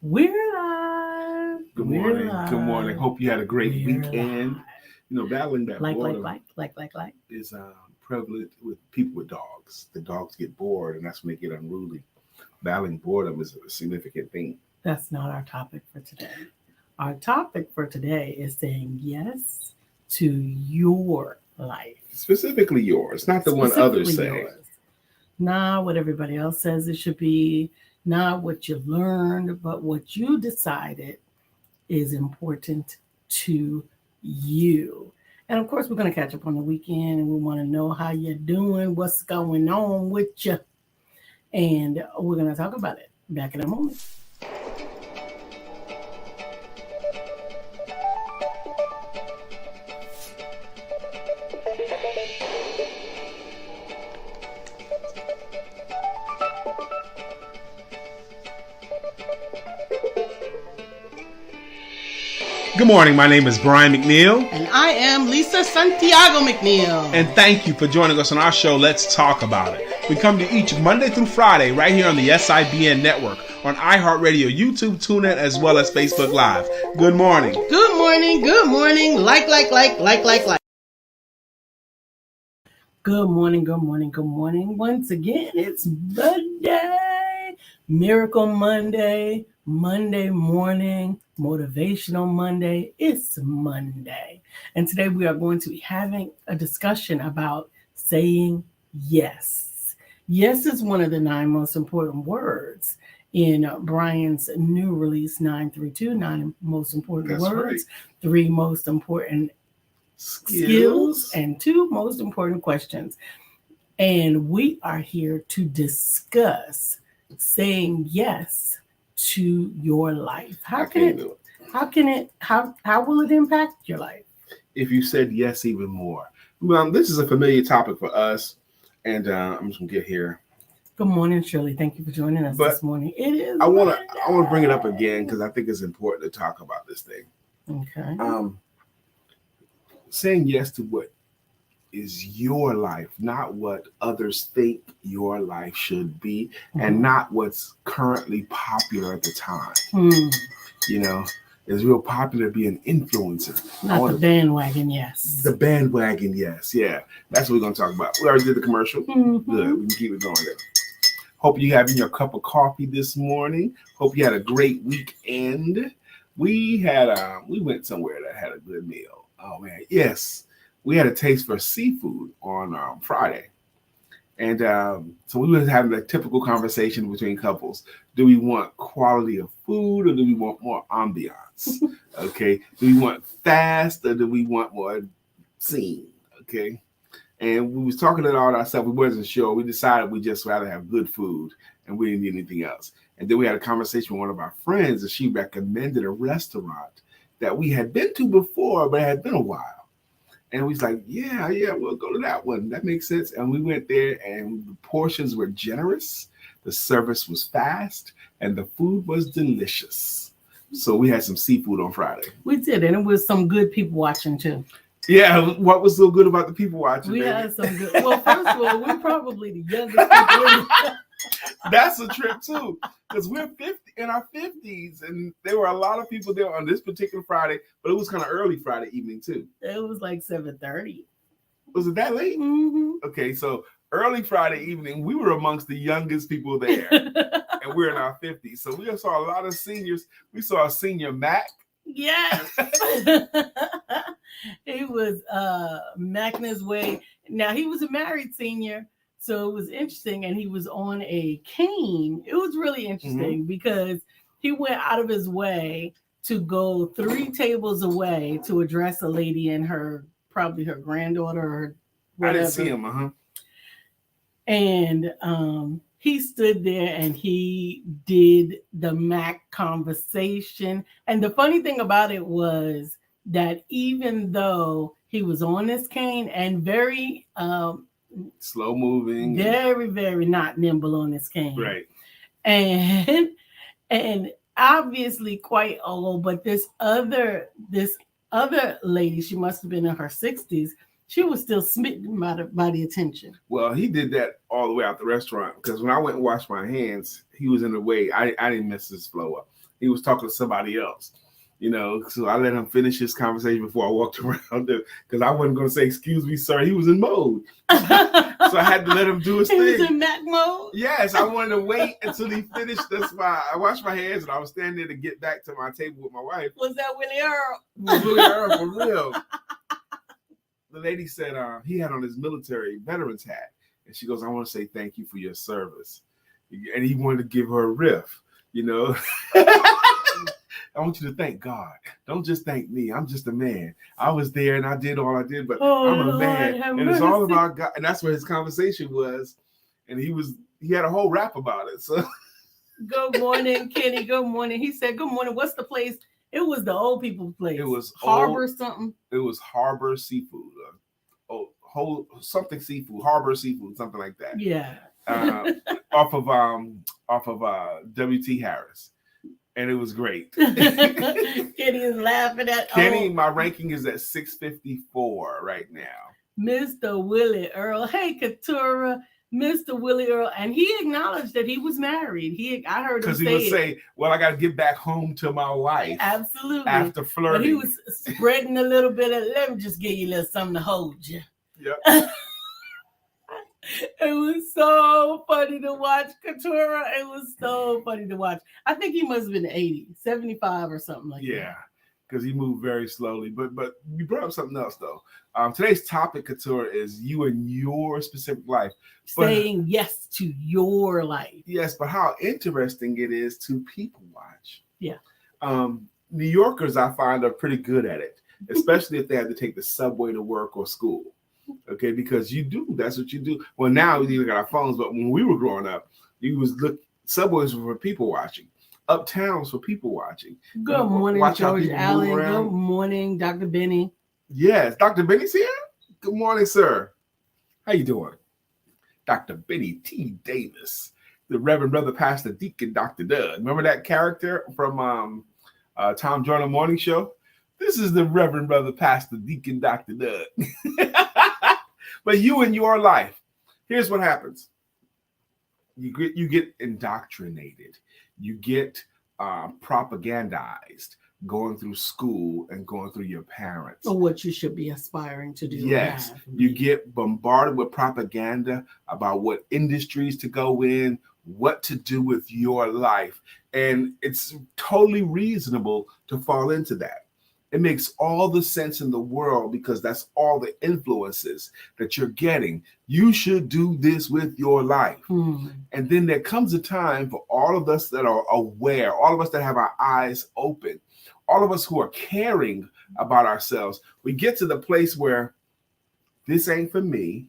We're live. Good morning. Good morning. Hope you had a great weekend. Live. You know, battling that boredom like is prevalent with people with dogs. The dogs get bored, and that's when they get unruly. Battling boredom is a significant thing. That's not our topic for today. Our topic for today is saying yes to your life. Specifically yours, not the one others say. Yours. Not what everybody else says it should be, not what you learned, but what you decided is important to you. And of course, we're going to catch up on the weekend and we want to know how you're doing, what's going on with you. And we're going to talk about it back in a moment. Good morning. My name is Brian McNeill. And I am Lisa Santiago McNeill. And thank you for joining us on our show, Let's Talk About It. We come to each Monday through Friday right here on the SIBN network, on iHeartRadio, YouTube, TuneIn, as well as Facebook Live. Good morning. Good morning. Good morning. Like. Good morning, good morning, good morning. Once again, it's Monday, Miracle Monday, Monday morning, Motivational Monday. It's Monday. And today we are going to be having a discussion about saying yes. Yes is one of the 9 most important words in Brian's new release, 932, 9 most important That's words, right. 3 most important skills and 2 most important questions. And we are here to discuss saying yes to your life. How will it impact your life? If you said yes even more. Well, this is a familiar topic for us, and I'm just gonna get here. Good morning, Shirley. Thank you for joining us this morning. It is. I want to bring it up again because I think it's important to talk about this thing. Okay. Saying yes to what is your life, not what others think your life should be, and not what's currently popular at the time. You know, it's real popular to be an influencer. Not the bandwagon, yes. The bandwagon, yes. Yeah, that's what we're going to talk about. We already did the commercial. Good. We can keep it going there. Hope you having your cup of coffee this morning. Hope you had a great weekend. We went somewhere that had a good meal. Oh, man. Yes. We had a taste for seafood on Friday. And so we were having a typical conversation between couples. Do we want quality of food or do we want more ambiance? Okay. Do we want fast or do we want more scene? Okay. And we was talking it all ourselves. We wasn't sure. We decided we just rather have good food and we didn't need anything else. And then we had a conversation with one of our friends and she recommended a restaurant that we had been to before, but it had been a while. And we was like, yeah, we'll go to that one. That makes sense. And we went there and the portions were generous. The service was fast and the food was delicious. So we had some seafood on Friday. We did. And it was some good people watching too. Yeah. What was so good about the people watching? We had some good. Well, first of all, we're probably the youngest people. That's a trip too, because we're 50 in our 50s, and there were a lot of people there on this particular Friday, but it was kind of early Friday evening too. It was like 7:30. Was it that late? Mm-hmm. Okay, so early Friday evening, we were amongst the youngest people there, and we're in our 50s. So we saw a lot of seniors. We saw a senior Mac. Yes. He was McNeill way. Now he was a married senior. So it was interesting, and he was on a cane. It was really interesting because he went out of his way to go 3 tables away to address a lady and probably her granddaughter or whatever. I didn't see him, And he stood there and he did the Mac conversation. And the funny thing about it was that even though he was on this cane and very slow moving, very, very not nimble on this cane, right? And obviously quite old, but this other lady, she must have been in her 60s. She was still smitten by the attention. Well, he did that all the way out the restaurant because when I went and washed my hands, he was in the way. I didn't mess his flow up. He was talking to somebody else. So I let him finish his conversation before I walked around because I wasn't going to say, "Excuse me, sir." He was in mode. So I had to let him do his thing. He was in Mac mode? Yes, I wanted to wait until he finished. That's why I washed my hands and I was standing there to get back to my table with my wife. Was that Willie Earl? It was Willie Earl, for real. The lady said he had on his military veterans hat. And she goes, "I want to say thank you for your service." And he wanted to give her a riff, I want you to thank God. Don't just thank me. I'm just a man. I was there and I did all I did, but I'm a man. And it's all about God. And that's what his conversation was. And he had a whole rap about it. So good morning, Kenny. Good morning. He said, "Good morning. What's the place?" It was the old people's place. It was Harbor something. It was Harbor Seafood. Something seafood, Harbor Seafood, something like that. Yeah. Off of W.T. Harris. And it was great. Kenny is laughing at Kenny. My ranking is at 654 right now. Mr. Willie Earl. Hey, Katura, Mr. Willie Earl, and he acknowledged that he was married. I heard him say, because he would say, "Well, I got to get back home to my wife." Absolutely. After flirting, but he was spreading a little bit of. Let me just give you a little something to hold you. Yep. It was so funny to watch Katura. It was so funny to watch. I think he must have been 80, 75 or something like that. Yeah, because he moved very slowly. But you brought up something else, though. Today's topic, Katura, is you and your specific life. Saying yes to your life. Yes, but how interesting it is to people watch. Yeah. New Yorkers, I find, are pretty good at it, especially if they have to take the subway to work or school. Okay, because that's what you do. Well, now we got our phones, but when we were growing up, subways were for people watching. Uptowns for people watching. Good morning, George Allen. Good morning, Dr. Benny. Yes, Dr. Benny's here. Good morning, sir. How you doing? Dr. Benny T. Davis, the Reverend Brother Pastor Deacon Dr. Doug. Remember that character from Tom Joyner Morning Show? This is the Reverend Brother Pastor Deacon Dr. Doug. But you in your life, here's what happens. You get indoctrinated. You get propagandized going through school and going through your parents. Or what you should be aspiring to do. Yes. You get bombarded with propaganda about what industries to go in, what to do with your life. And it's totally reasonable to fall into that. It makes all the sense in the world because that's all the influences that you're getting. You should do this with your life. And then there comes a time for all of us that are aware, all of us that have our eyes open, all of us who are caring about ourselves. We get to the place where this ain't for me.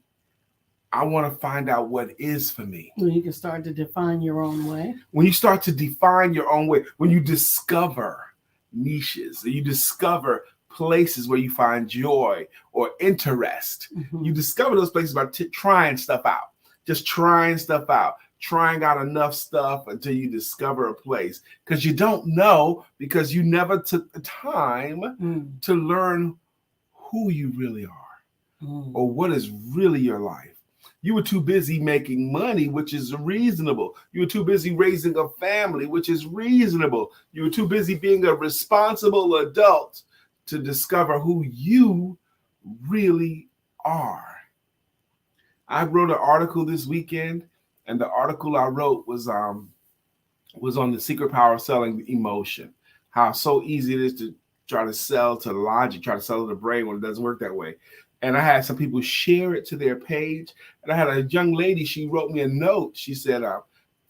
I want to find out what is for me. When you can start to define your own way. When you start to define your own way, when you discover niches, you discover places where you find joy or interest. You discover those places by trying stuff out, just trying stuff out, trying out enough stuff until you discover a place, because you don't know, because you never took the time to learn who you really are or what is really your life. You were too busy making money, which is reasonable. You were too busy raising a family, which is reasonable. You were too busy being a responsible adult to discover who you really are. I wrote an article this weekend, and the article I wrote was on the secret power of selling emotion. How so easy it is to try to sell to logic, try to sell to the brain when it doesn't work that way. And I had some people share it to their page. And I had a young lady, she wrote me a note. She said,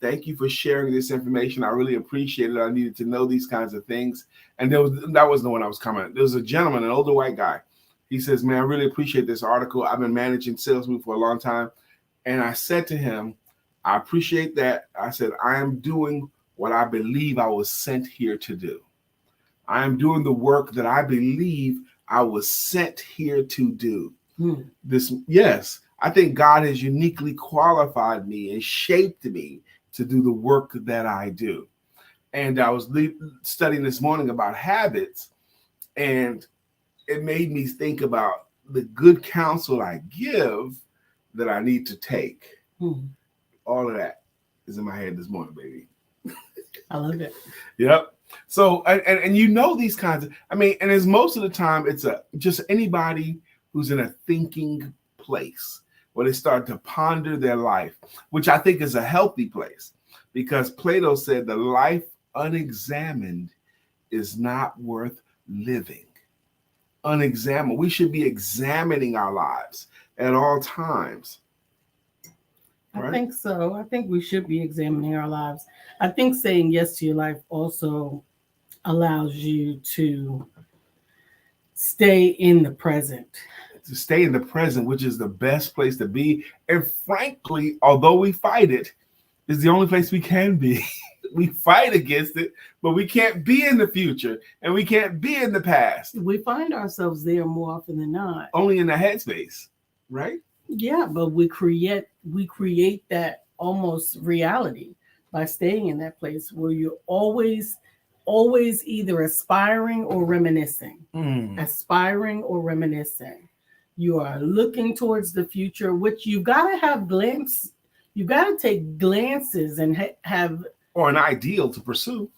"Thank you for sharing this information. I really appreciate it. I needed to know these kinds of things." And that wasn't the one I was commenting. There was a gentleman, an older white guy. He says, "Man, I really appreciate this article. I've been managing salesmen for a long time." And I said to him, "I appreciate that." I said, "I am doing what I believe I was sent here to do. I am doing the work that I believe I was sent here to do." Yes, I think God has uniquely qualified me and shaped me to do the work that I do. And I was studying this morning about habits, and it made me think about the good counsel I give that I need to take. All of that is in my head this morning, baby. I love it. Yep. So, and you know these kinds of, I mean, and as most of the time, it's just anybody who's in a thinking place where they start to ponder their life, which I think is a healthy place, because Plato said the life unexamined is not worth living. Unexamined. We should be examining our lives at all times. Right? I think so. I think we should be examining our lives. I think saying yes to your life also allows you to stay in the present. To stay in the present, which is the best place to be. And frankly, although we fight it, it's the only place we can be. We fight against it, but we can't be in the future and we can't be in the past. We find ourselves there more often than not. Only in the headspace, right? Yeah, but we create that almost reality by staying in that place where you're always either aspiring or reminiscing. Aspiring or reminiscing. You are looking towards the future, which you got to have you got to take glances and have, or an ideal to pursue.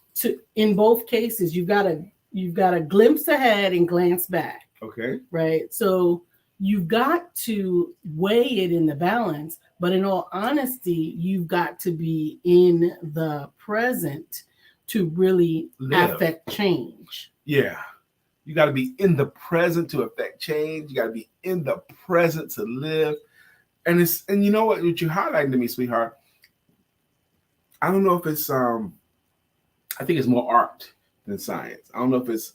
In both cases, you've got a glimpse ahead and glance back. Okay. Right. So you've got to weigh it in the balance, but in all honesty, you've got to be in the present to really affect change. Yeah. You got to be in the present to affect change. You got to be in the present to live. And you know what you're highlighting to me, sweetheart? I don't know if it's I think it's more art than science. I don't know if it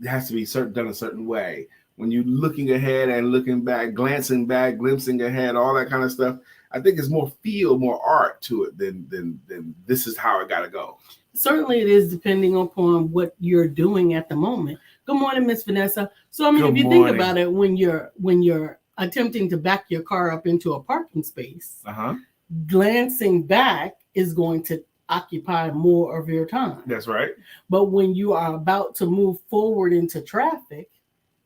has to be done a certain way. When you're looking ahead and looking back, glancing back, glimpsing ahead, all that kind of stuff, I think it's more more art to it than this is how it got to go. Certainly it is, depending upon what you're doing at the moment. Good morning, Miss Vanessa. So, I mean, if you think about it, when you're attempting to back your car up into a parking space, glancing back is going to occupy more of your time. That's right. But when you are about to move forward into traffic,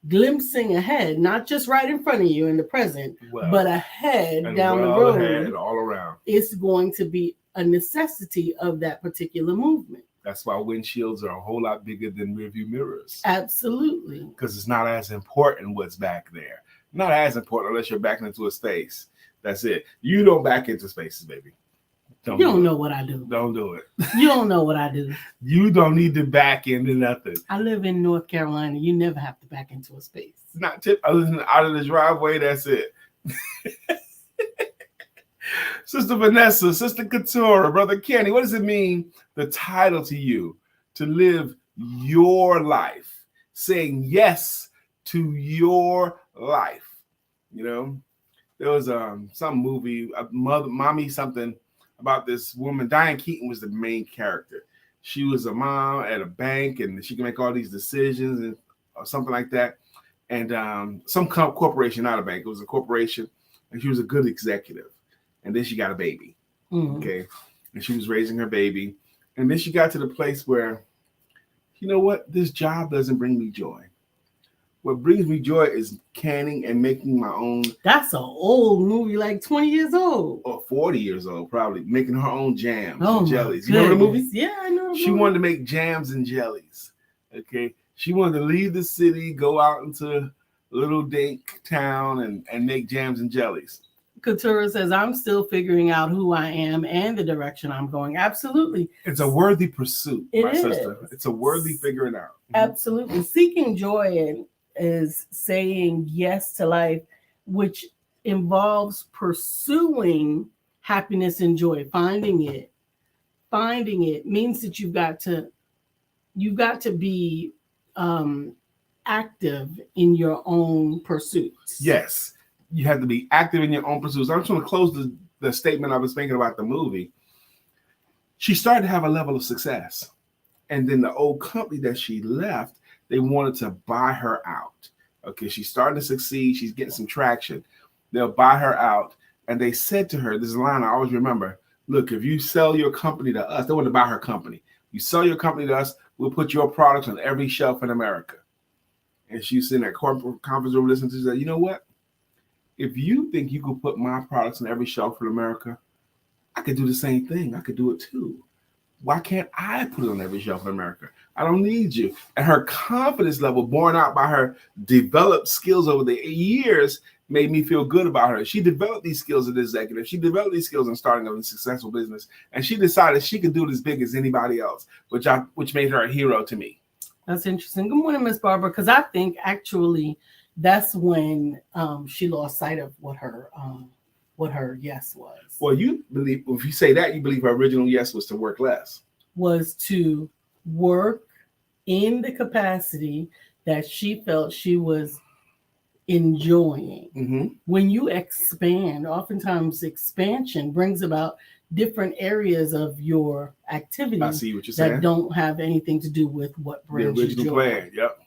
glimpsing ahead, not just right in front of you in the present, but ahead down the road, ahead, all around, it's going to be a necessity of that particular movement. That's why windshields are a whole lot bigger than rearview mirrors. Absolutely. Because it's not as important what's back there. Not as important unless you're backing into a space. That's it. You don't back into spaces, baby. You don't know what I do. Don't do it. You don't know what I do. You don't need to back into nothing. I live in North Carolina. You never have to back into a space. It's not other than out of the driveway. That's it. Sister Vanessa, Sister Couture, Brother Kenny, what does it mean, the title to you, to live your life, saying yes to your life? You know, there was some movie, Mommy something, about this woman. Diane Keaton was the main character. She was a mom at a bank, and she can make all these decisions and or something like that. And some corporation, not a bank, it was a corporation, and she was a good executive. And then she got a baby, okay? And she was raising her baby. And then she got to the place where, you know what? This job doesn't bring me joy. What brings me joy is canning and making my own. That's an old movie, like 20 years old. Or 40 years old, probably. Making her own jams and jellies. You know the movie? Yeah, I know. She wanted to make jams and jellies, okay? She wanted to leave the city, go out into a little dink town and make jams and jellies. Couture says, I'm still figuring out who I am and the direction I'm going. Absolutely. It's a worthy pursuit, sister. It's a worthy figuring out. Absolutely. Seeking joy is saying yes to life, which involves pursuing happiness and joy. Finding it means that you've got to be active in your own pursuits. Yes. You have to be active in your own pursuits. I'm just going to close the statement I was thinking about the movie. She started to have a level of success. And then the old company that she left, they wanted to buy her out. Okay, she's starting to succeed. She's getting some traction. They'll buy her out. And they said to her, this is a line I always remember, look, if you sell your company to us, they want to buy her company. You sell your company to us, we'll put your products on every shelf in America. And she's in that corporate conference room listening to her, you know what? If you think you could put my products on every shelf in America, I could do the same thing. I could do it too. Why can't I put it on every shelf in America? I don't need you. And her confidence level, borne out by her developed skills over the years, made me feel good about her. She developed these skills as an executive. She developed these skills in starting up a successful business. And she decided she could do it as big as anybody else, which made her a hero to me. That's interesting. Good morning, Miss Barbara, because I think actually that's when she lost sight of what her yes was. Well, you believe, if you say that, you believe her original yes was to work less. Was to work in the capacity that she felt she was enjoying. Mm-hmm. When you expand, oftentimes expansion brings about different areas of your activity I see what you're saying. that don't have anything to do with what brings the original you joy. plan. Yep.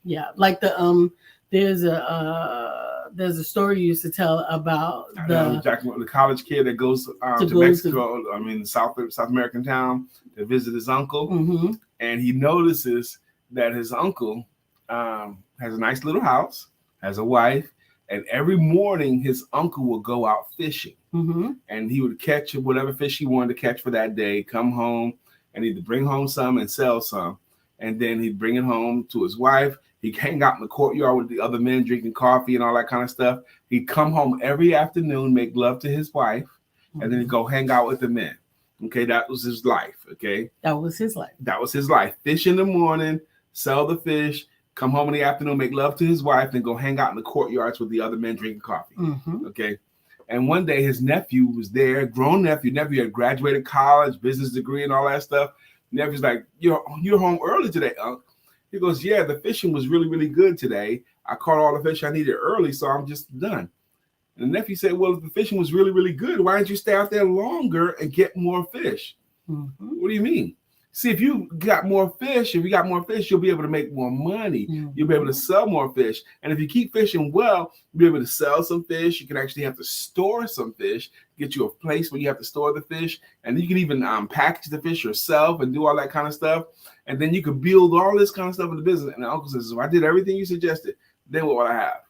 Yeah, like there's a story you used to tell about the college kid that goes to Mexico. South American town to visit his uncle, mm-hmm. and he notices that his uncle has a nice little house, has a wife, and every morning his uncle will go out fishing, mm-hmm. and he would catch whatever fish he wanted to catch for that day, come home, and he'd bring home some and sell some, and then he'd bring it home to his wife. He'd hang out in the courtyard with the other men drinking coffee and all that kind of stuff. He'd come home every afternoon, make love to his wife, mm-hmm. and then he'd go hang out with the men. Okay, that was his life. Okay, that was his life. Fish in the morning, sell the fish, come home in the afternoon, make love to his wife, and go hang out in the courtyards with the other men drinking coffee. Mm-hmm. Okay, and one day his nephew was there, grown nephew. Nephew had graduated college, business degree, and all that stuff. Nephew's like, "You're home early today, Unc." He goes, "Yeah, the fishing was really, really good today. I caught all the fish I needed early, so I'm just done." And the nephew said, "Well, if the fishing was really, really good, why didn't you stay out there longer and get more fish?" Mm-hmm. What do you mean? See, if you got more fish, you'll be able to make more money. Mm-hmm. You'll be able to sell more fish. And if you keep fishing well, you'll be able to sell some fish. You can actually have to store some fish, get you a place where you have to store the fish. And you can even package the fish yourself and do all that kind of stuff. And then you can build all this kind of stuff in the business. And the uncle says, "So I did everything you suggested. Then what will I have?"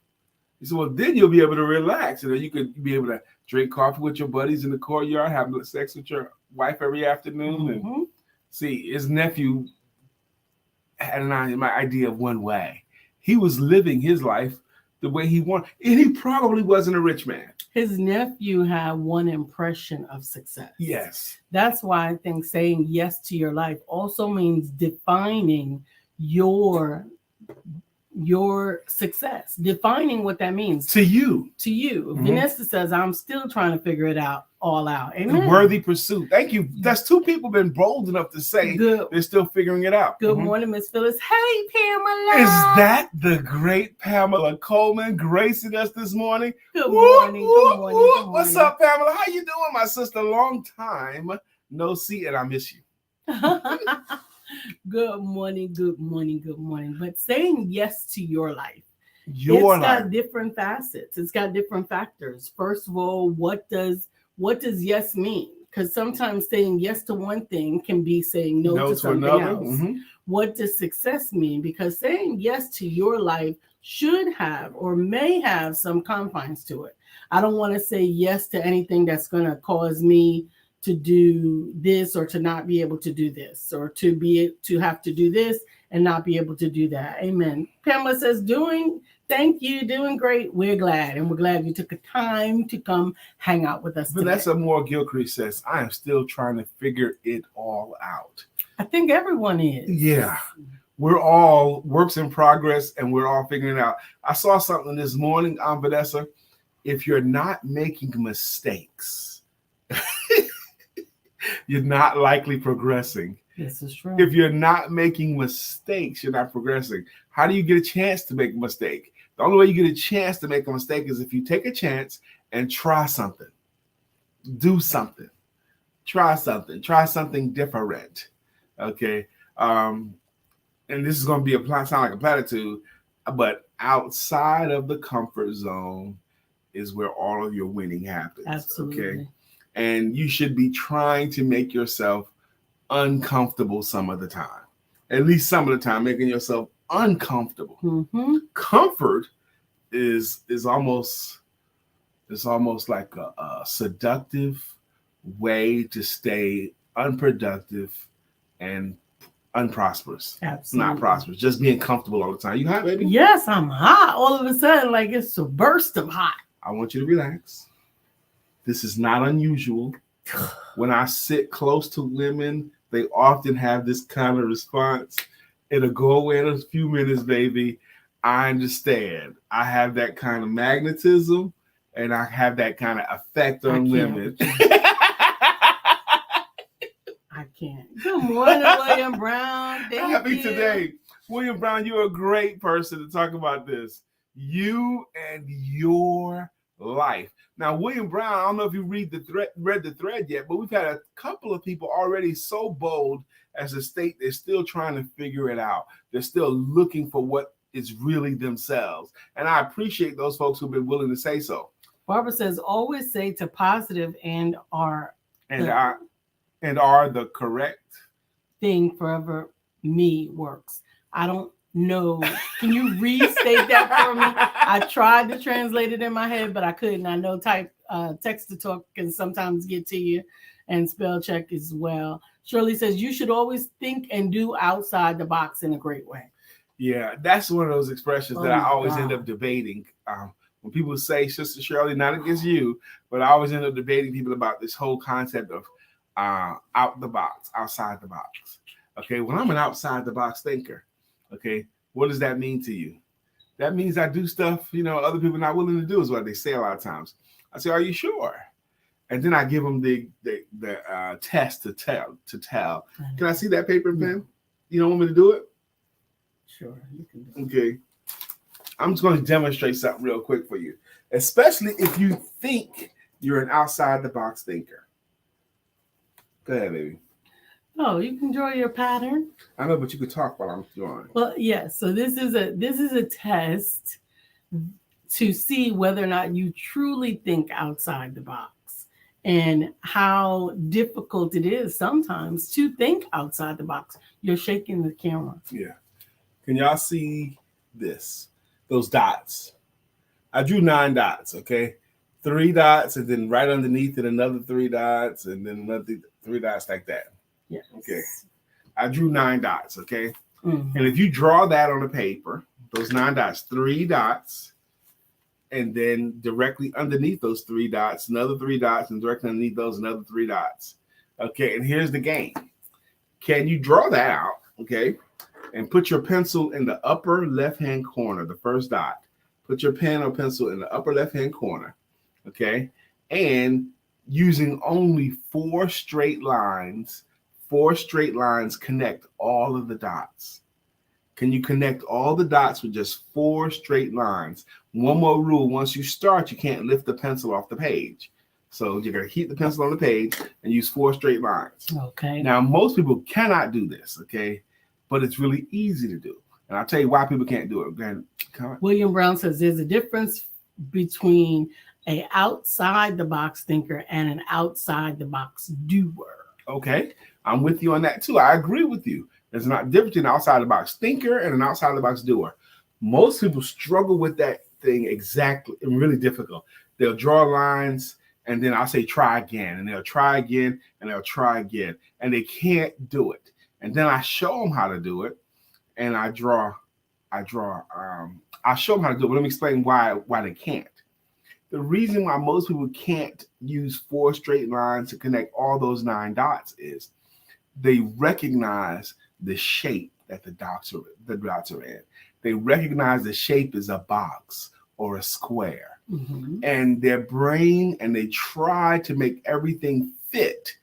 He said, "Well, then you'll be able to relax. And then you could be able to drink coffee with your buddies in the courtyard, have sex with your wife every afternoon." Mm-hmm. And see, his nephew had my idea of one way. He was living his life the way he wanted. And he probably wasn't a rich man. His nephew had one impression of success. Yes. That's why I think saying yes to your life also means defining your success, defining what that means to you. Mm-hmm. Vanessa says, "I'm still trying to figure it out. Amen. A worthy pursuit." Thank you. That's two people been bold enough to say they're still figuring it out. Good morning, Miss Phyllis. Hey, Pamela. Is that the great Pamela Coleman gracing us this morning? Good morning. Good morning. What's up, Pamela? How you doing, my sister? Long time no see, and I miss you. Good morning. But saying yes to your life, got different facets. It's got different factors. First of all, what does yes mean? Because sometimes saying yes to one thing can be saying no to something else. Mm-hmm. What does success mean? Because saying yes to your life should have or may have some confines to it. I don't want to say yes to anything that's going to cause me to do this or to not be able to do this, or to have to do this and not be able to do that. Amen. Pamela says, thank you, doing great. We're glad. And we're glad you took the time to come hang out with us today. Vanessa Moore Gilchrist says, "I am still trying to figure it all out." I think everyone is. Yeah. We're all works in progress and we're all figuring it out. I saw something this morning, Vanessa. If you're not making mistakes, you're not likely progressing. This is true. If you're not making mistakes, you're not progressing. How do you get a chance to make a mistake? The only way you get a chance to make a mistake is if you take a chance and try something. Do something. Try something different. Okay. And this is going to sound like a platitude, but outside of the comfort zone is where all of your winning happens. Absolutely. Okay. And you should be trying to make yourself uncomfortable some of the time. At least some of the time, making yourself uncomfortable. Mm-hmm. Comfort is almost like a seductive way to stay unproductive and unprosperous. Absolutely. Not prosperous. Just being comfortable all the time. You hot, baby? Yes, I'm hot. All of a sudden, like it's a burst of hot. I want you to relax. This is not unusual. When I sit close to women, they often have this kind of response. It'll go away in a few minutes, baby. I understand. I have that kind of magnetism and I have that kind of effect on women. I can't. Good morning, William Brown. Thank Happy you. today. William Brown, you're a great person to talk about this. You and your life. Now, William Brown, I don't know if you read the thread yet, but we've had a couple of people already so bold as a state, they're still trying to figure it out. They're still looking for what is really themselves. And I appreciate those folks who've been willing to say so. Barbara says, always say to positive and are the correct thing forever me works. I don't know. Can you restate that for me? I tried to translate it in my head, but I couldn't. I know text to talk can sometimes get to you, and spell check as well. Shirley says, you should always think and do outside the box in a great way. Yeah, that's one of those expressions that I always end up debating. When people say, Sister Shirley, not against you, but I always end up debating people about this whole concept of out the box, outside the box. Okay, well, I'm an outside the box thinker. Okay, what does that mean to you? That means I do stuff, other people are not willing to do, is what they say a lot of times. I say, are you sure? And then I give them the test to tell. Can I see that paper and pen? You don't want me to do it? Sure. You can do it. Okay. I'm just going to demonstrate something real quick for you, especially if you think you're an outside the box thinker. Go ahead, baby. Oh, you can draw your pattern. I know, but you could talk while I'm drawing. Well, yes. So this is a test to see whether or not you truly think outside the box and how difficult it is sometimes to think outside the box. You're shaking the camera. Yeah. Can y'all see this? Those dots. I drew 9 dots, okay? 3 dots, and then right underneath it, another 3 dots, and then another 3 dots like that. Yes. Okay. I drew 9 dots, okay? Mm-hmm. And if you draw that on the paper, those 9 dots, 3 dots, and then directly underneath those 3 dots, another 3 dots, and directly underneath those, another 3 dots. Okay, and here's the game. Can you draw that out, okay? And put your pencil in the upper left-hand corner, the first dot. Put your pen or pencil in the upper left-hand corner, okay? And using only 4 straight lines connect all of the dots. Can you connect all the dots with just 4 straight lines? One more rule, once you start, you can't lift the pencil off the page. So you're going to keep the pencil on the page and use 4 straight lines. Okay. Now, most people cannot do this, okay? But it's really easy to do. And I'll tell you why people can't do it. Again, William Brown says there's a difference between an outside the box thinker and an outside the box doer. Okay, I'm with you on that too. I agree with you. There's not difference between an outside the box thinker and an outside the box doer. Most people struggle with that thing exactly, and really difficult. They'll draw lines and then I'll say try again, and they'll try again and they'll try again, and they can't do it. And then I show them how to do it, and I'll show them how to do it. But let me explain why they can't. The reason why most people can't use 4 straight lines to connect all those 9 dots is they recognize the shape that the dots are in. They recognize the shape is a box or a square. Mm-hmm. And their brain, and they try to make everything fit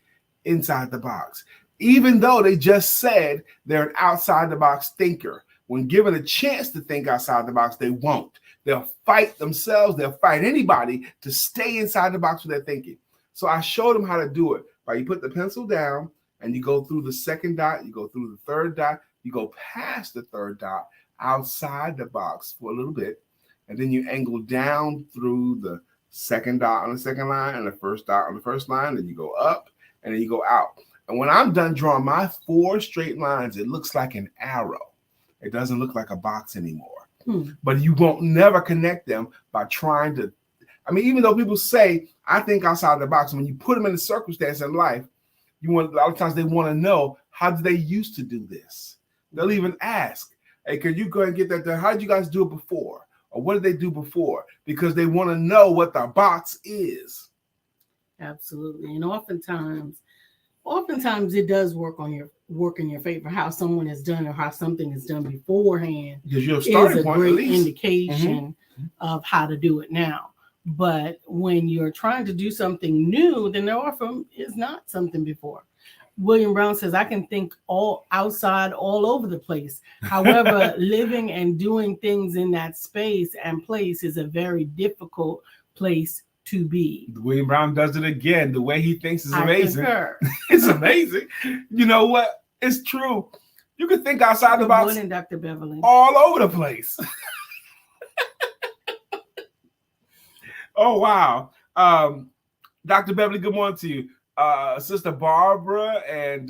inside the box. Even though they just said they're an outside the box thinker. When given a chance to think outside the box, they won't. They'll fight themselves. They'll fight anybody to stay inside the box with their thinking. So I showed them how to do it. By you put the pencil down and you go through the second dot, you go through the third dot, you go past the third dot outside the box for a little bit. And then you angle down through the second dot on the second line and the first dot on the first line. Then you go up and then you go out. And when I'm done drawing my 4 straight lines, it looks like an arrow. It doesn't look like a box anymore. But you won't never connect them by trying to. I mean, even though people say, I think outside the box, when you put them in a circumstance in life, a lot of times they want to know, how did they used to do this? They'll even ask, hey, can you go and get that done? How did you guys do it before? Or what did they do before? Because they want to know what the box is. Absolutely. And oftentimes it does work in your favor. How someone is done or how something is done beforehand Because is a great indication of how to do it now. But when you're trying to do something new, then there often is not something before. William Brown says, I can think all outside, all over the place. However, living and doing things in that space and place is a very difficult place to be. William Brown does it again. The way he thinks is amazing. It's amazing. You know what? It's true. You can think outside the box. Good morning, Dr. Beverly. All over the place. Oh, wow. Dr. Beverly, good morning to you. Sister Barbara and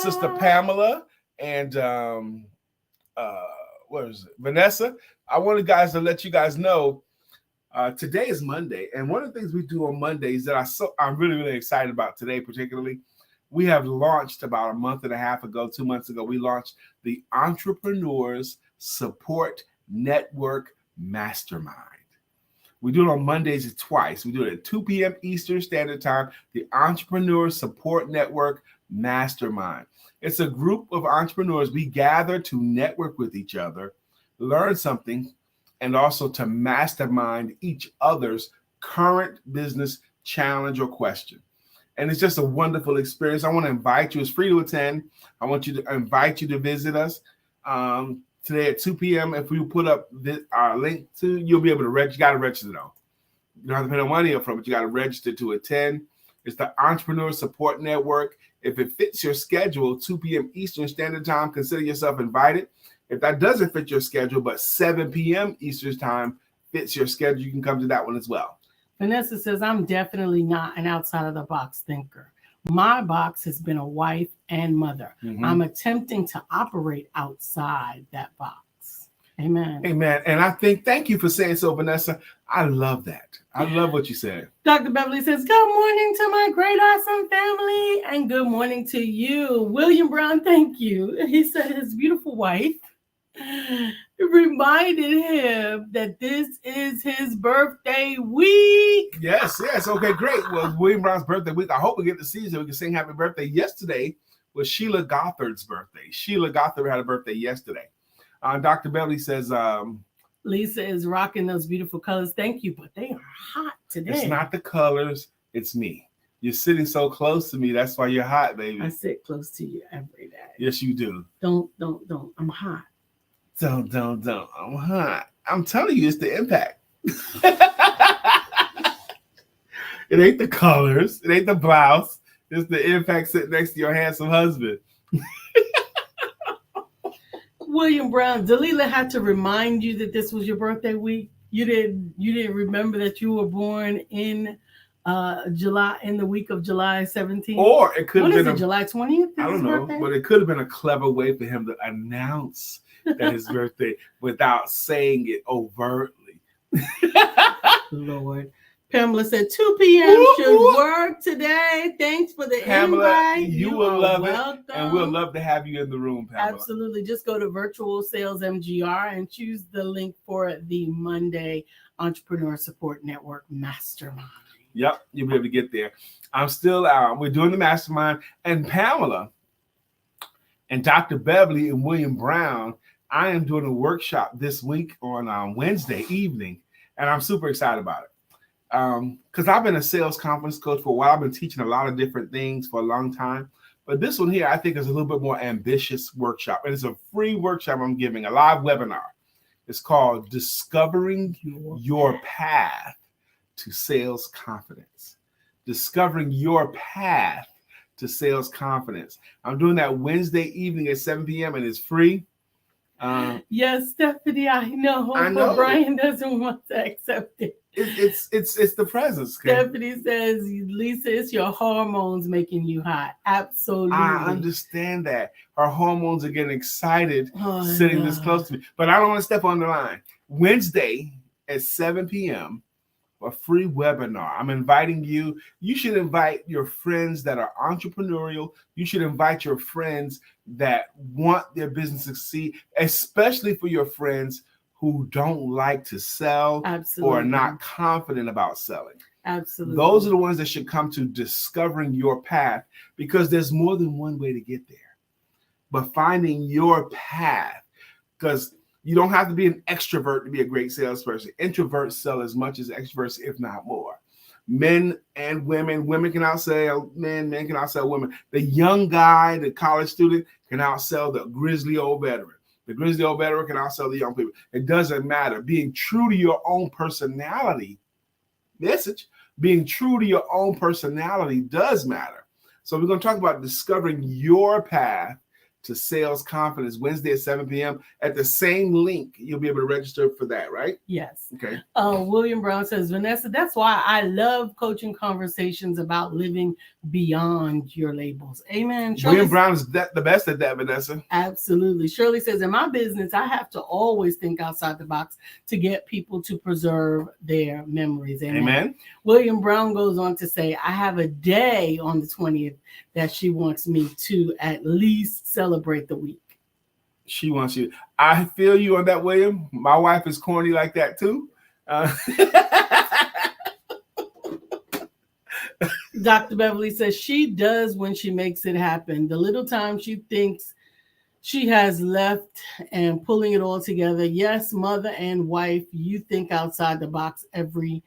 Sister Pamela and Vanessa. I wanted guys to let you guys know today is Monday, and one of the things we do on Mondays that I'm really, really excited about today, particularly, we have launched about a month and a half ago, 2 months ago, we launched the Entrepreneurs Support Network Mastermind. We do it on Mondays twice. We do it at 2 p.m. Eastern Standard Time, the Entrepreneur Support Network Mastermind. It's a group of entrepreneurs. We gather to network with each other, learn something, and also to mastermind each other's current business challenge or question. And it's just a wonderful experience. I want to invite you. It's free to attend. I want you to invite you to visit us. Today at 2 p.m. If we put up our link to, you'll be able to register. You got to register though. You don't have to pay no money up front, but you got to register to attend. It's the Entrepreneur Support Network. If it fits your schedule, 2 p.m. Eastern Standard Time, consider yourself invited. If that doesn't fit your schedule, but 7 p.m. Eastern Time fits your schedule, you can come to that one as well. Vanessa says, I'm definitely not an outside of the box thinker. My box has been a wife and mother. Mm-hmm. I'm attempting to operate outside that box. Amen. Amen. And I think, thank you for saying so, Vanessa. I love that. I love what you said. Dr. Beverly says, good morning to my great, awesome family. And good morning to you. William Brown, thank you. He said his beautiful wife reminded him that this is his birthday week. Yes. Okay, great. Well, William Brown's birthday week. I hope we get to see so we can sing happy birthday. Yesterday was Sheila Gothard's birthday. Sheila Gothard had a birthday yesterday. Dr. Beverly says, Lisa is rocking those beautiful colors. Thank you, but they are hot today. It's not the colors, it's me. You're sitting so close to me. That's why you're hot, baby. I sit close to you every day. Yes, you do. Don't. I'm hot. Don't. I'm hot. I'm telling you, it's the impact. It ain't the colors. It ain't the blouse. It's the impact sitting next to your handsome husband. William Brown, Dalila had to remind you that this was your birthday week. You didn't remember that you were born in July, in the week of July 17th. Or it could have been July 20th. I don't know, but it could have been a clever way for him to announce that his birthday without saying it overtly. Lord. Pamela said 2 p.m. should work today. Thanks for the Pamela, invite. You will love it. And we'll love to have you in the room, Pamela. Absolutely. Just go to Virtual Sales MGR and choose the link for the Monday Entrepreneur Support Network Mastermind. Yep, you'll be able to get there. I'm still out. We're doing the mastermind. And Pamela and Dr. Beverly and William Brown, I am doing a workshop this week on Wednesday evening. And I'm super excited about it. Because I've been a sales conference coach for a while. I've been teaching a lot of different things for a long time. But this one here, I think, is a little bit more ambitious workshop. And it's a free workshop I'm giving, a live webinar. It's called Discovering Your Path to Sales Confidence. Discovering Your Path to Sales Confidence. I'm doing that Wednesday evening at 7 p.m. and it's free. Yes, Stephanie, I know. But Brian doesn't want to accept it. It's the presence. Stephanie says, Lisa, it's your hormones making you hot. Absolutely. I understand that. Her hormones are getting excited sitting this close to me. But I don't want to step on the line. Wednesday at 7 p.m. a free webinar. I'm inviting you. You should invite your friends that are entrepreneurial. You should invite your friends that want their business to succeed, especially for your friends who don't like to sell Absolutely. or are not confident about selling. Absolutely. Those are the ones that should come to discovering your path, because there's more than one way to get there. But finding your path, because you don't have to be an extrovert to be a great salesperson. Introverts sell as much as extroverts, if not more. Men and women can outsell men, men can outsell women. The young guy, the college student, can outsell the grizzly old veteran. The grizzly old veteran can outsell the young people. It doesn't matter. Being true to your own personality, being true to your own personality does matter. So we're going to talk about discovering your path to sales confidence Wednesday at 7 p.m. At the same link, you'll be able to register for that, right? Yes. Okay. William Brown says, Vanessa, that's why I love coaching conversations about living beyond your labels. Amen. William Brown is the best at that, Vanessa. Absolutely. Shirley says, in my business, I have to always think outside the box to get people to preserve their memories. Amen. William Brown goes on to say, I have a day on the 20th that she wants me to at least celebrate the week. She wants you. I feel you on that, William. My wife is corny like that too. Dr. Beverly says she does when she makes it happen. The little time she thinks she has left and pulling it all together. Yes, mother and wife, you think outside the box every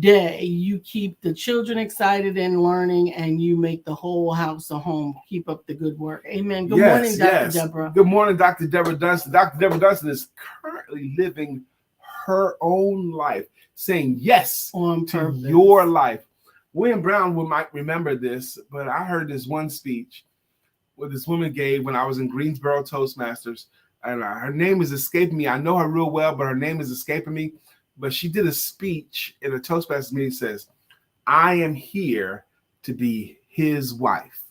day. You keep the children excited and learning, and you make the whole house a home. Keep up the good work. Amen. Good morning, Dr. Deborah. Good morning, Dr. Deborah Dunston. Dr. Deborah Dunston is currently living her own life, saying yes to your life. William Brown might remember this, but I heard this one speech where this woman gave when I was in Greensboro Toastmasters, and her name is escaping me. I know her real well, but her name is escaping me. But she did a speech in a Toastmasters meeting, says, I am here to be his wife.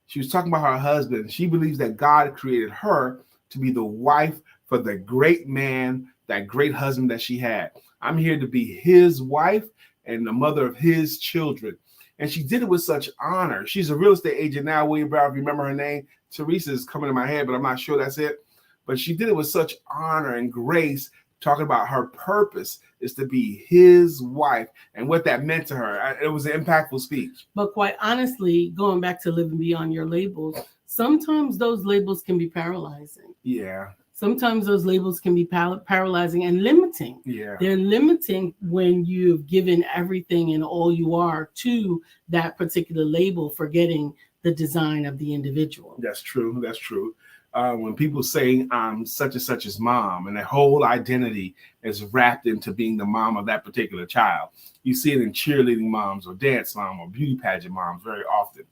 She was talking about her husband. She believes that God created her to be the wife for the great man, that great husband that she had. I'm here to be his wife and the mother of his children. And she did it with such honor. She's a real estate agent now, William Brown, if you remember her name. Teresa is coming to my head, but I'm not sure that's it. But she did it with such honor and grace, talking about her purpose is to be his wife and what that meant to her. It was an impactful speech. But quite honestly, going back to living beyond your labels, sometimes those labels can be paralyzing. Yeah. Sometimes those labels can be paralyzing and limiting. Yeah. They're limiting when you've given everything and all you are to that particular label, forgetting the design of the individual. That's true. That's true. When people say I'm such and such's mom, and their whole identity is wrapped into being the mom of that particular child. You see it in cheerleading moms or dance mom or beauty pageant moms very often.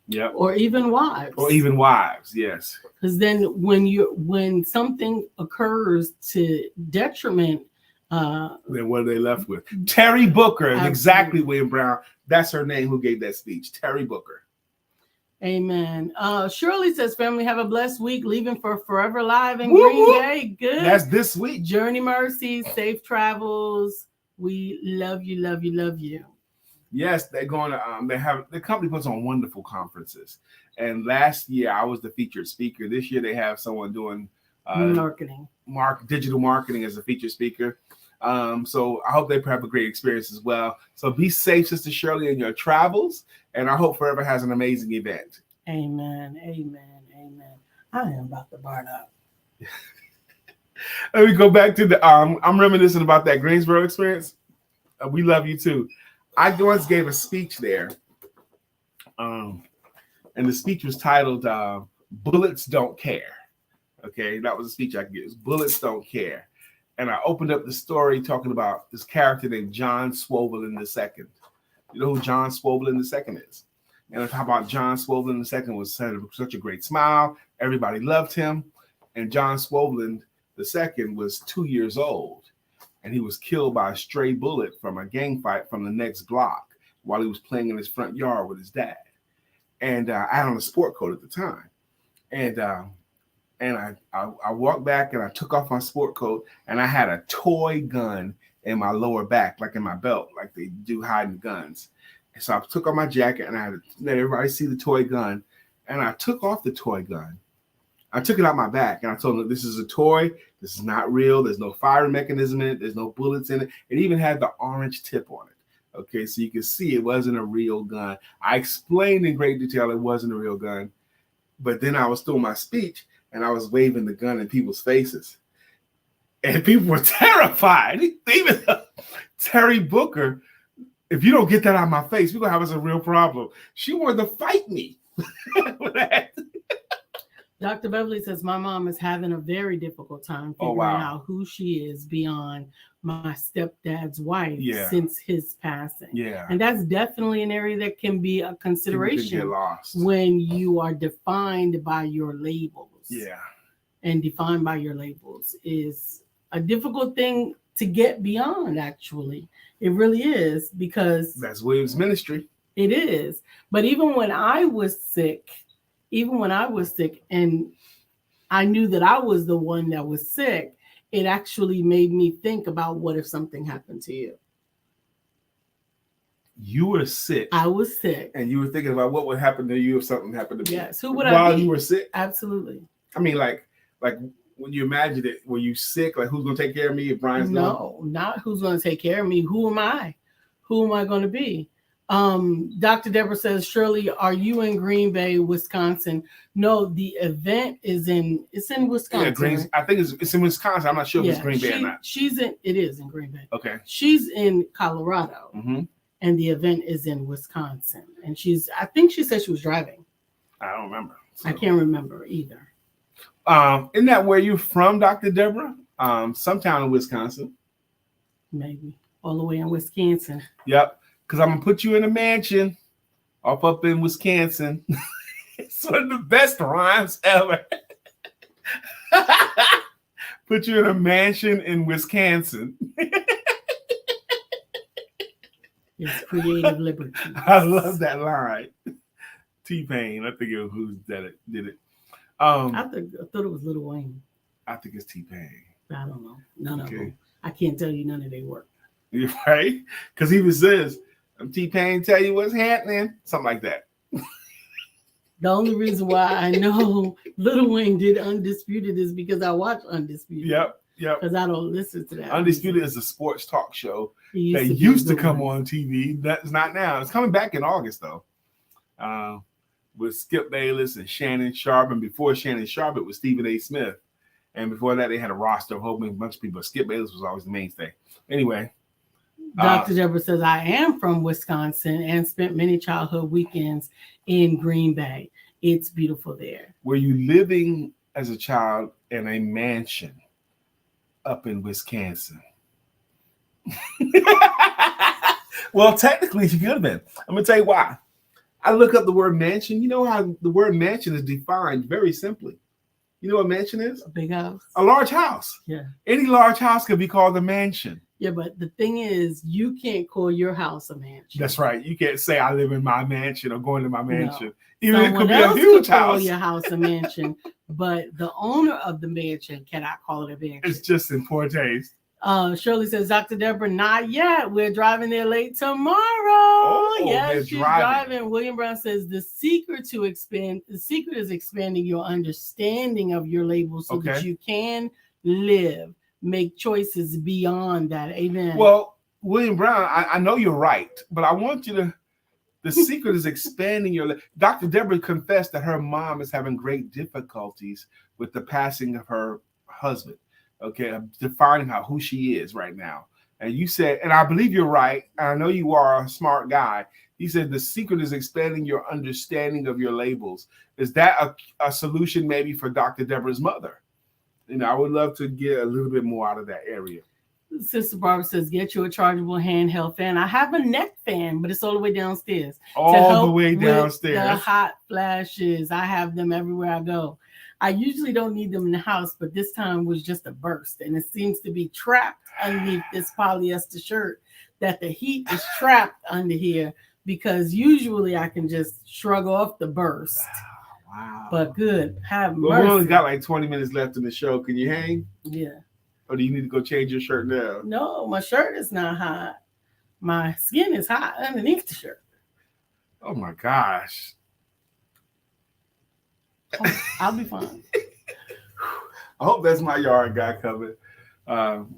Yeah. Or even wives. Yes. Because then when something occurs to detriment, then what are they left with? Terry Booker. Exactly, William Brown. That's her name who gave that speech. Terry Booker. Amen. Shirley says, family, have a blessed week. Leaving for Forever Live in Green Bay. Good. That's this week. Journey mercies, safe travels. We love you, love you, love you. Yes, they're going to. The company puts on wonderful conferences. And last year I was the featured speaker. This year they have someone doing digital marketing as a featured speaker. So I hope they have a great experience as well. So be safe, Sister Shirley, in your travels. And I hope Forever has an amazing event. Amen. Amen. Amen. I am about to burn up. Let me go back to I'm reminiscing about that Greensboro experience. We love you too. I once gave a speech there. And the speech was titled Bullets Don't Care. Okay, that was a speech I gave. Bullets Don't Care. And I opened up the story talking about this character named John Swovelin II. You know who John Swovelin II is? And I talk about John Swovelin II was such a great smile. Everybody loved him. And John Swovelin II was 2 years old. And he was killed by a stray bullet from a gang fight from the next block while he was playing in his front yard with his dad. And I had on a sport coat at the time. And I walked back and I took off my sport coat and I had a toy gun in my lower back, like in my belt, like they do hiding guns. And so I took off my jacket and I had to let everybody see the toy gun. And I took off the toy gun. I took it out my back and I told them, this is a toy. This is not real. There's no firing mechanism in it. There's no bullets in it. It even had the orange tip on it. Okay, so you can see it wasn't a real gun. I explained in great detail it wasn't a real gun. But then I was doing my speech and I was waving the gun in people's faces. And people were terrified. Even Terry Booker, if you don't get that out of my face, we're going to have us a real problem. She wanted to fight me for that. Dr. Beverly says, my mom is having a very difficult time figuring out who she is beyond my stepdad's wife since his passing. Yeah. And that's definitely an area that can be a consideration when you are defined by your labels. Yeah. And defined by your labels is a difficult thing to get beyond, actually. It really is, because that's William's ministry. It is. But even when I was sick and I knew that I was the one that was sick, it actually made me think about what if something happened to you. You were sick. I was sick. And you were thinking about what would happen to you if something happened to me. Yes. Who would I be? While you were sick? Absolutely. I mean, like when you imagined it, were you sick? Like, who's going to take care of me if Brian's gone? No, not who's going to take care of me. Who am I? Who am I going to be? Dr. Deborah says, Shirley, are you in Green Bay, Wisconsin? No, the event is in Wisconsin. Yeah, I think it's in Wisconsin. I'm not sure if it's Green Bay or not. It is in Green Bay. Okay. She's in Colorado, and the event is in Wisconsin. And I think she said she was driving. I don't remember. So. I can't remember either. Isn't that where you're from, Dr. Deborah? Some town in Wisconsin. Maybe. All the way in Wisconsin. Yep. Because I'm going to put you in a mansion up in Wisconsin. It's one of the best rhymes ever. Put you in a mansion in Wisconsin. It's creative liberty. I love that line. T-Pain. I think it was who did it. I thought it was Lil Wayne. I think it's T-Pain. I don't know. None of them. I can't tell you none of their work. You're right? Because he even says, I'm T-Pain, tell you what's happening. Something like that. The only reason why I know Lil Wayne did Undisputed is because I watch Undisputed. Yep. Because I don't listen to that. Undisputed is a sports talk show that used to come on TV. That's not now. It's coming back in August, though. With Skip Bayless and Shannon Sharp. And before Shannon Sharp, it was Stephen A. Smith. And before that, they had a roster of a whole bunch of people. Skip Bayless was always the mainstay. Anyway. Dr. Deborah says, I am from Wisconsin and spent many childhood weekends in Green Bay. It's beautiful there. Were you living as a child in a mansion up in Wisconsin? Well, technically, you could have been. I'm going to tell you why. I look up the word mansion. You know how the word mansion is defined very simply. You know what a mansion is? A big house. A large house. Yeah. Any large house could be called a mansion. Yeah, but the thing is, you can't call your house a mansion. That's right. You can't say I live in my mansion or going to my mansion. No. Even it could be a huge house. Call your house a mansion, but the owner of the mansion cannot call it a mansion. It's just in poor taste. Shirley says, Dr. Deborah, not yet. We're driving there late tomorrow. Oh, yes, she's driving. William Brown says the secret is expanding your understanding of your labels so that you can live. Make choices beyond that. Amen. Well, William Brown, I know you're right, but I want you to, the secret is expanding your, Dr. Deborah confessed that her mom is having great difficulties with the passing of her husband. Okay, defining who she is right now. And you said, and I believe you're right, and I know you are a smart guy. He said the secret is expanding your understanding of your labels. Is that a solution maybe for Dr. Deborah's mother? You know, I would love to get a little bit more out of that area. Sister Barbara says, get you a chargeable handheld fan. I have a neck fan, but it's all the way downstairs. All the way downstairs. The hot flashes. I have them everywhere I go. I usually don't need them in the house, but this time was just a burst. And it seems to be trapped underneath this polyester shirt, that the heat is trapped under here, because usually I can just shrug off the burst. Wow. But good. Have mercy. Well, we only got like 20 minutes left in the show. Can you hang? Yeah. Or do you need to go change your shirt now? No, my shirt is not hot. My skin is hot underneath the shirt. Oh my gosh. Oh, I'll be fine. I hope that's my yard guy covered.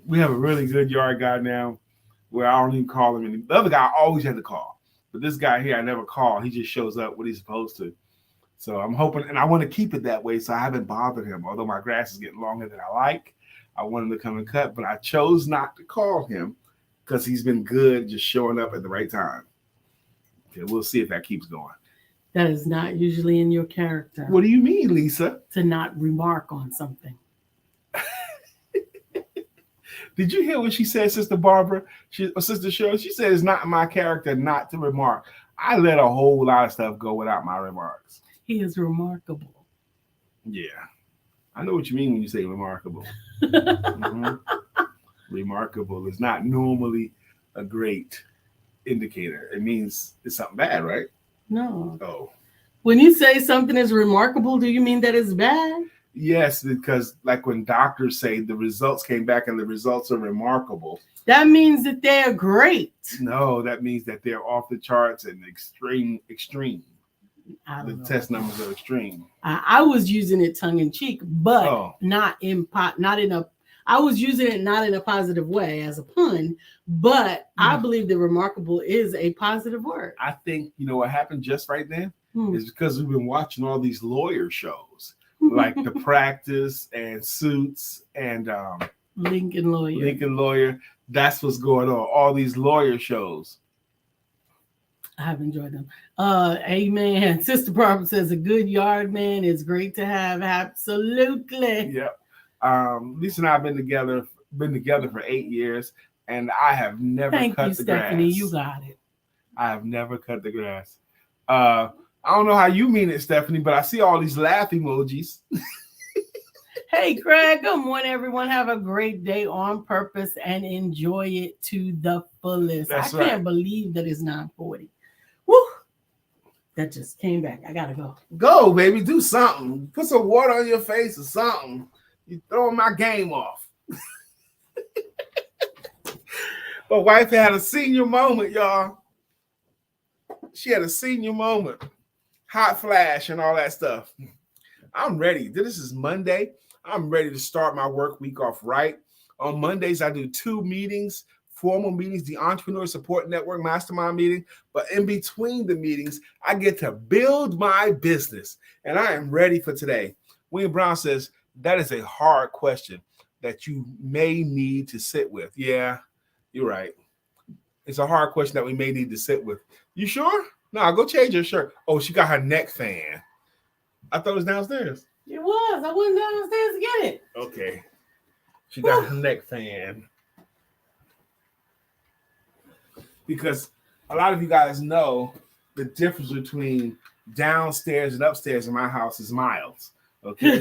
We have a really good yard guy now where I don't even call him. The other guy I always had to call. But this guy here, I never call. He just shows up when he's supposed to. So I'm hoping, and I want to keep it that way, so I haven't bothered him. Although my grass is getting longer than I like, I want him to come and cut, but I chose not to call him because he's been good just showing up at the right time. Okay, we'll see if that keeps going. That is not usually in your character. What do you mean, Lisa? To not remark on something. Did you hear what she said, Sister Barbara? Sister Cheryl, she said it's not in my character not to remark. I let a whole lot of stuff go without my remarks. He is remarkable. Yeah. I know what you mean when you say remarkable. Mm-hmm. Remarkable is not normally a great indicator. It means it's something bad, right? No. Oh. When you say something is remarkable, do you mean that it's bad? Yes, because like when doctors say the results came back and the results are remarkable. That means that they are great. No, that means that they're off the charts and extreme. The test numbers are extreme. I was using it tongue in cheek, but I was using it not in a positive way as a pun, but I believe that remarkable is a positive word. I think, you know what happened just right then is because we've been watching all these lawyer shows like The Practice and Suits and Lincoln Lawyer. That's what's going on. All these lawyer shows. I have enjoyed them. Amen. Sister Barbara says a good yard man is great to have. Absolutely. Yep. Lisa and I have been together for 8 years, and I have never cut the Stephanie, grass. You got it. I have never cut the grass. I don't know how you mean it, Stephanie, but I see all these laugh emojis. Hey, Craig. Good morning, everyone. Have a great day on purpose and enjoy it to the fullest. That's I can't believe that it's 9:40. Woo! That just came back. I gotta go. Go, baby. Do something. Put some water on your face or something. You're throwing my game off. My wife had a senior moment, y'all. She had a senior moment. Hot flash and all that stuff. I'm ready. This is Monday. I'm ready to start my work week off right. On Mondays, I do 2 meetings, formal meetings, the Entrepreneur Support Network Mastermind meeting. But in between the meetings, I get to build my business. And I am ready for today. William Brown says, that is a hard question that you may need to sit with. Yeah, you're right. It's a hard question that we may need to sit with. You sure? No, go change your shirt. Oh, she got her neck fan. I thought it was downstairs. It was. I went downstairs to get it. Okay. She got her neck fan. Because a lot of you guys know the difference between downstairs and upstairs in my house is miles. Okay.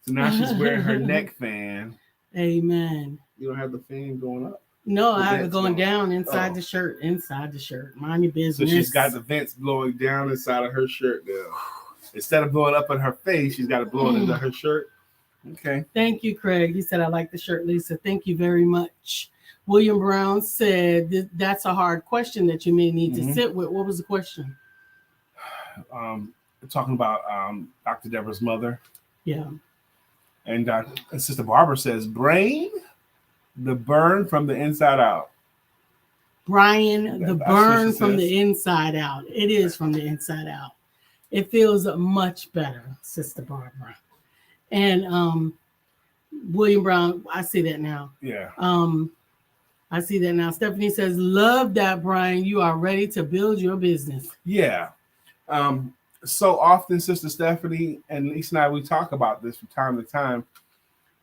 So now she's wearing her neck fan. Amen. You don't have the fan going up? No, I have it going down inside the shirt. Inside the shirt. Mind your business. So she's got the vents blowing down inside of her shirt now. Instead of blowing up in her face, she's got it blowing into her shirt. Okay. Thank you, Craig. He said, I like the shirt, Lisa. Thank you very much. William Brown said, that's a hard question that you may need to sit with. What was the question? Talking about Dr. Deborah's mother. Yeah. And Sister Barbara says, brain, the burn from the inside out. Brian, the burn from the inside out. It is from the inside out. It feels much better, Sister Barbara. And William Brown, I see that now. Yeah. I see that now. Stephanie says, love that, Brian. You are ready to build your business. Yeah. So often, Sister Stephanie and Lisa and I, we talk about this from time to time.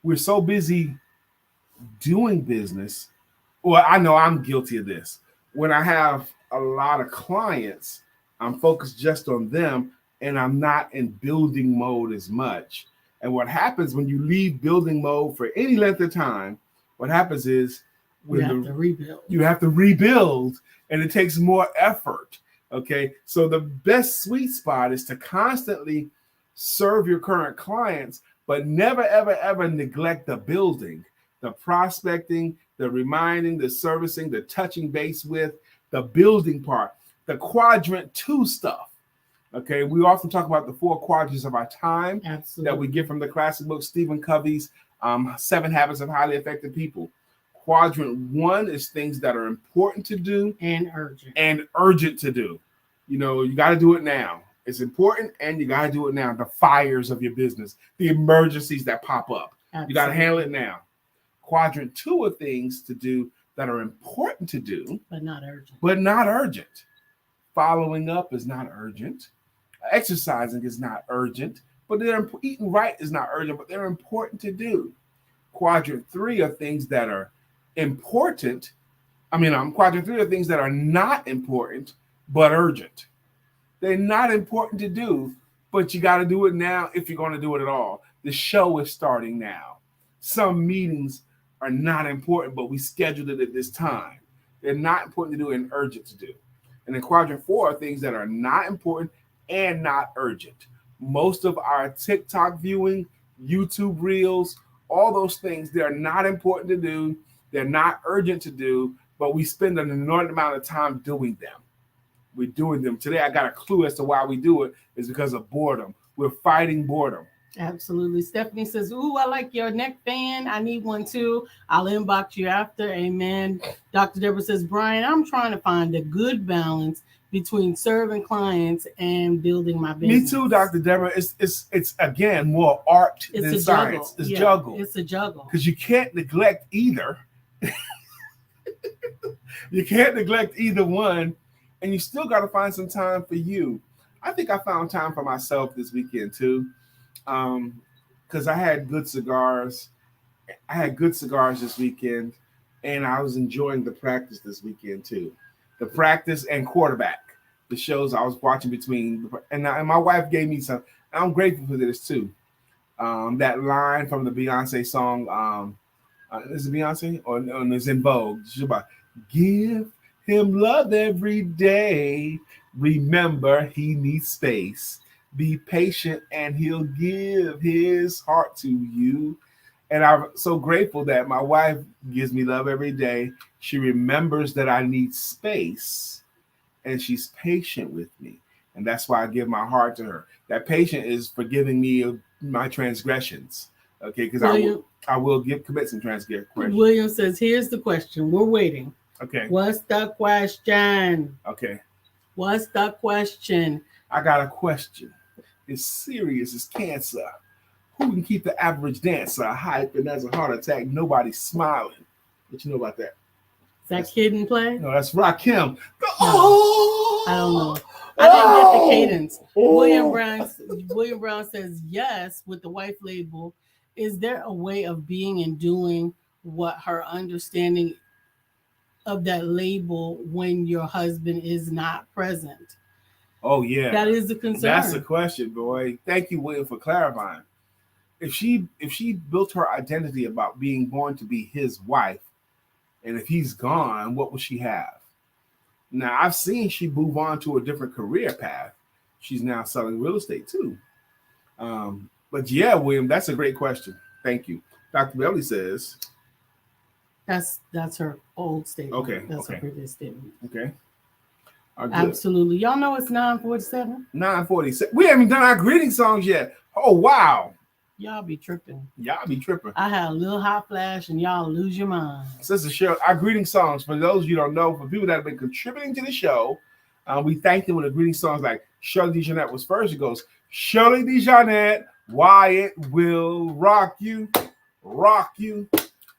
We're so busy doing business. Well, I know I'm guilty of this. When I have a lot of clients, I'm focused just on them and I'm not in building mode as much. And what happens when you leave building mode for any length of time, what happens is you have to rebuild. You have to rebuild, and it takes more effort. Okay, so the best sweet spot is to constantly serve your current clients, but never, ever, ever neglect the building, the prospecting, the reminding, the servicing, the touching base with, the building part, the quadrant 2 stuff. Okay, we often talk about the 4 quadrants of our time. Absolutely. That we get from the classic book, Stephen Covey's 7 Habits of Highly Effective People. Quadrant 1 is things that are important to do and urgent to do. You know, you got to do it now. It's important, and you got to do it now. The fires of your business, the emergencies that pop up. Absolutely. You got to handle it now. Quadrant 2 are things to do that are important to do, but not urgent. Following up is not urgent. Exercising is not urgent, but eating right is not urgent, but they're important to do. Quadrant 3 are things that are important. Quadrant 3 are things that are not important, but urgent. They're not important to do, but you got to do it now if you're going to do it at all. The show is starting now. Some meetings are not important, but we scheduled it at this time. They're not important to do and urgent to do. And then quadrant 4 are things that are not important and not urgent. Most of our TikTok viewing, YouTube reels, all those things, they're not important to do. They're not urgent to do, but we spend an inordinate amount of time doing them. We're doing them. Today, I got a clue as to why we do it is because of boredom. We're fighting boredom. Absolutely. Stephanie says, ooh, I like your neck fan. I need one too. I'll inbox you after. Amen. Dr. Deborah says, Brian, I'm trying to find a good balance between serving clients and building my business. Me too, Dr. Deborah. It's again more art than science. It's juggle. It's a juggle. Because you can't neglect either. You can't neglect either one, and you still got to find some time for you. I think I found time for myself this weekend too, because I had good cigars. I had good cigars this weekend, and I was enjoying the practice this weekend too. The practice and quarterback, the shows I was watching between, and my wife gave me some. I'm grateful for this too. That line from the Beyonce song, is it Beyonce or it's in Vogue? She's about give him love every day. Remember, he needs space. Be patient, and he'll give his heart to you. And I'm so grateful that my wife gives me love every day. She remembers that I need space, and she's patient with me. And that's why I give my heart to her. That patient is forgiving me of my transgressions. Okay, because I will commit some transgressions. William says, here's the question. We're waiting. Okay. What's the question? Okay. What's the question? I got a question. It's serious. It's cancer. Who can keep the average dancer hype and has a heart attack? Nobody's smiling. What you know about that? Is that Kid and Play? No, that's Rakim. No. Oh! I don't know. I didn't get the cadence. Oh! William Brown says, yes, with the wife label. Is there a way of being and doing what her understanding of that label when your husband is not present? Oh, yeah. That is the concern. That's the question, boy. Thank you, William, for clarifying. If she built her identity about being born to be his wife, and if he's gone, what will she have? Now, I've seen she move on to a different career path. She's now selling real estate too. But yeah, William, that's a great question. Thank you. Dr. Belly says. That's her old statement. Okay. That's her previous statement. Okay. Absolutely. Y'all know it's 9:47? 9:47. We haven't done our greeting songs yet. Oh, wow. Y'all be tripping. I had a little hot flash and y'all lose your mind. Sister Cheryl, our greeting songs, for those of you who don't know, for people that have been contributing to the show, we thank them with the greeting songs like Shirley DeJohnette was first. It goes, Shirley DeJohnette, Wyatt will rock you.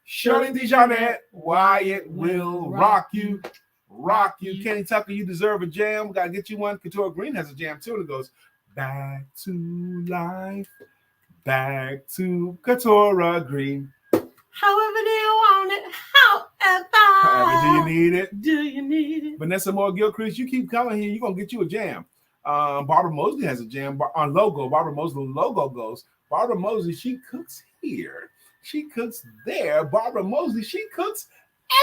Shirley DeJohnette, Wyatt will rock you. Kenny Tucker, you deserve a jam. We got to get you one. Couture Green has a jam too. And it goes, back to life. Back to Couture Green. However do you want it? However do you need it? Do you need it? Vanessa Moore Gilchrist, you keep coming here. You're going to get you a jam. Barbara Mosley has a jam on Logo. Barbara Mosley logo goes. Barbara Mosley, she cooks here. She cooks there. Barbara Mosley, she cooks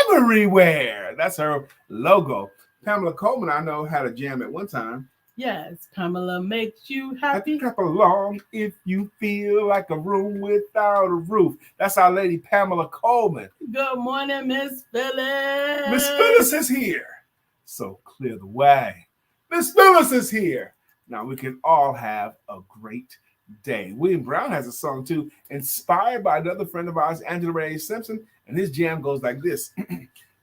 everywhere. That's her logo. Pamela Coleman, I know, had a jam at one time. Yes, Kamala makes you happy. Clap along if you feel like a room without a roof. That's our lady Pamela Coleman. Good morning, Miss Phyllis. Miss Phyllis is here. So clear the way. Miss Phyllis is here. Now we can all have a great day. William Brown has a song too, inspired by another friend of ours, Angela Ray Simpson, and his jam goes like this.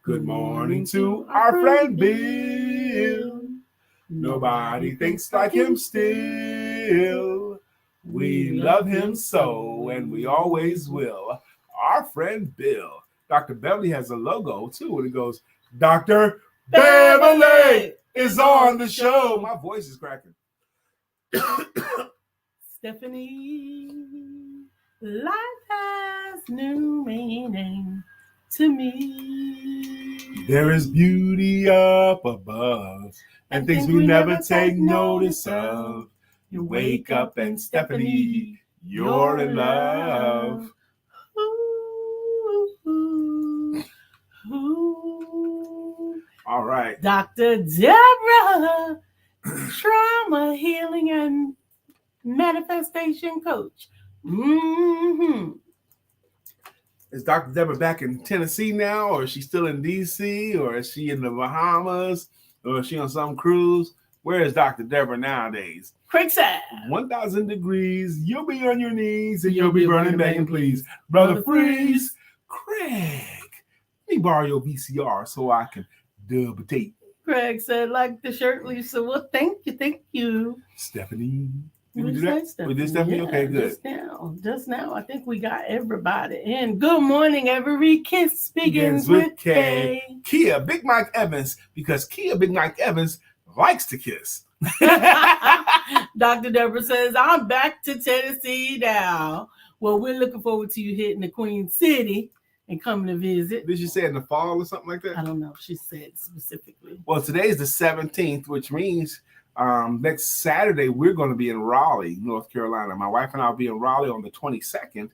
Good morning to our friend Bill. Nobody thinks like him still. We love him so, and we always will. Our friend Bill. Dr. Beverly has a logo too, and it goes, Dr. Beverly is on the show. My voice is cracking. Stephanie, life has new meaning to me. There is beauty up above and things we never take notice of. You wake up and Stephanie, you're in love. All right. Dr. Deborah, trauma healing and manifestation coach. Is Dr. Deborah back in Tennessee now, or is she still in D.C., or is she in the Bahamas, or is she on some cruise? Where is Dr. Deborah nowadays? Craigside. 1,000 degrees, you'll be on your knees, and you'll be running, begging, please. Brother Freeze, Craig, let me borrow your VCR so I can dub a tape. Craig said, like the shirt, Lisa. Well, thank you. Stephanie. Did we do that? We did, Stephanie? Yeah, okay, good. Just now. I think we got everybody in. Good morning, every kiss begins with K. Kia Big Mike Evans, because Kia Big Mike Evans likes to kiss. Dr. Deborah says, I'm back to Tennessee now. Well, we're looking forward to you hitting the Queen City and coming to visit. Did she say in the fall or something like that? I don't know if she said specifically. Well, today's the 17th, which means next Saturday we're going to be in Raleigh, North Carolina. My wife and I will be in Raleigh on the 22nd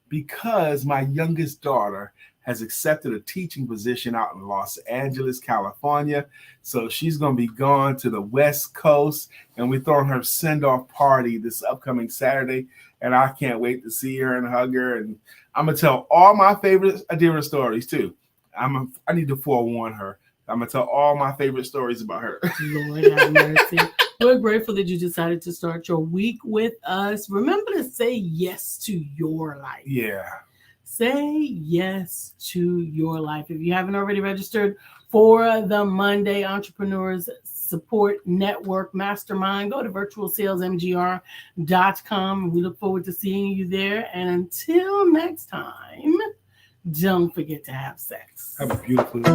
because my youngest daughter has accepted a teaching position out in Los Angeles, California. So she's going to be gone to the West Coast, and we're throwing her send-off party this upcoming Saturday. And I can't wait to see her and hug her. And I'm going to tell all my favorite Adira stories, too. I need to forewarn her. I'm going to tell all my favorite stories about her. Lord have mercy. We're grateful that you decided to start your week with us. Remember to say yes to your life. Yeah. Say yes to your life. If you haven't already registered for the Monday Entrepreneurs Support Network Mastermind, go to virtualsalesmgr.com. We look forward to seeing you there. And until next time, don't forget to have sex. Have a beautiful day.